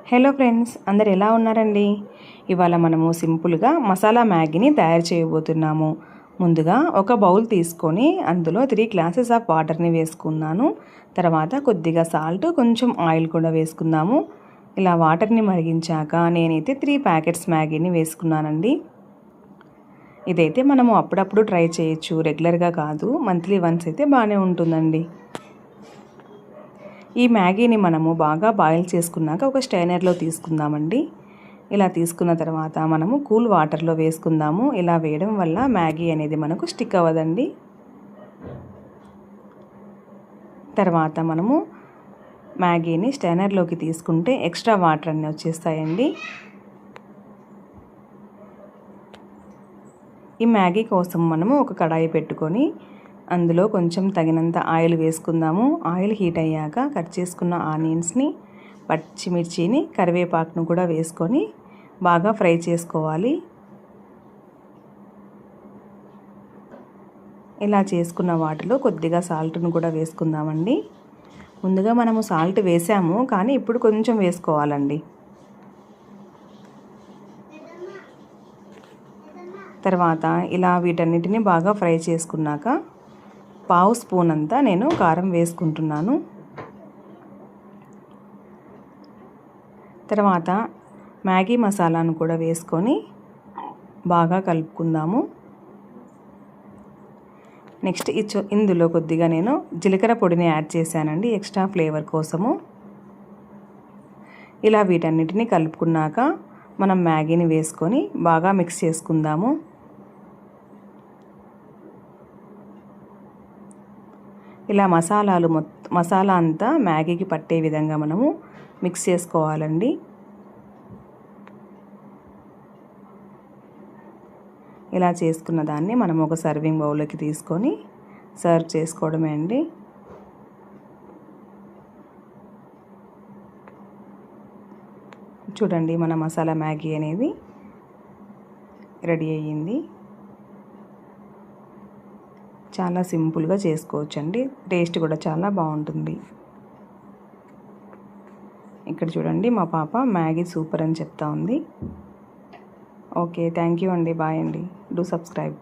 Hello friends, అందరు ఎలా ఉన్నారండి? ఇవాళ మనము సింపుల్గా మసాలా మ్యాగీని తయారు చేయబోతున్నాము. ముందుగా ఒక బౌల్ తీసుకొని అందులో 3 గ్లాసెస్ ఆఫ్ వాటర్ని వేసుకున్నాను. తర్వాత కొద్దిగా సాల్ట్, కొంచెం ఆయిల్ కూడా వేసుకుందాము. ఇలా వాటర్ని మరిగించాక నేనైతే 3 ప్యాకెట్స్ మ్యాగీని వేసుకున్నానండి. ఇదైతే మనము అప్పుడప్పుడు ట్రై చేయొచ్చు, రెగ్యులర్గా కాదు. మంత్లీ వన్స్ అయితే బాగానే ఉంటుందండి. ఈ మ్యాగీని మనము బాగా బాయిల్ చేసుకున్నాక ఒక స్టైనర్లో తీసుకుందామండి. ఇలా తీసుకున్న తర్వాత మనము కూల్ వాటర్లో వేసుకుందాము. ఇలా వేయడం వల్ల మ్యాగీ అనేది మనకు స్టిక్ అవ్వదండి. తర్వాత మనము మ్యాగీని స్టైనర్లోకి తీసుకుంటే ఎక్స్ట్రా వాటర్ అన్నీ వచ్చేస్తాయండి. ఈ మ్యాగీ కోసం మనము ఒక కడాయి పెట్టుకొని అందులో కొంచెం తగినంత ఆయిల్ వేసుకుందాము. ఆయిల్ హీట్ అయ్యాక కట్ చేసుకున్న ఆనియన్స్ని, పచ్చిమిర్చిని, కరివేపాకును కూడా వేసుకొని బాగా ఫ్రై చేసుకోవాలి. ఇలా చేసుకున్న వాటిలో కొద్దిగా సాల్ట్ను కూడా వేసుకుందామండి. ముందుగా మనము సాల్ట్ వేసాము, కానీ ఇప్పుడు కొంచెం వేసుకోవాలండి. తర్వాత ఇలా వీటన్నిటిని బాగా ఫ్రై చేసుకున్నాక 1/2 స్పూన్ అంతా నేను కారం వేసుకుంటున్నాను. తర్వాత మ్యాగీ మసాలాను కూడా వేసుకొని బాగా కలుపుకుందాము. నెక్స్ట్ ఇందులో కొద్దిగా నేను జీలకర్ర పొడిని యాడ్ చేశానండి, ఎక్స్ట్రా ఫ్లేవర్ కోసము. ఇలా వీటన్నిటిని కలుపుకున్నాక మనం మ్యాగీని వేసుకొని బాగా మిక్స్ చేసుకుందాము. ఇలా మసాలా అంతా మ్యాగీకి పట్టే విధంగా మనము మిక్స్ చేసుకోవాలండి. ఇలా చేసుకున్న దాన్ని మనం ఒక సర్వింగ్ బౌల్లోకి తీసుకొని సర్వ్ చేసుకోవడమే అండి. చూడండి, మన మసాలా మ్యాగీ అనేది రెడీ అయ్యింది. చాలా సింపుల్గా చేసుకోవచ్చండి. టేస్ట్ కూడా చాలా బాగుంటుంది. ఇక్కడ చూడండి, మా పాప మ్యాగీ సూపర్ అని చెప్తా ఉంది. ఓకే, థ్యాంక్ యూ అండి. బాయ్ అండి. Do subscribe.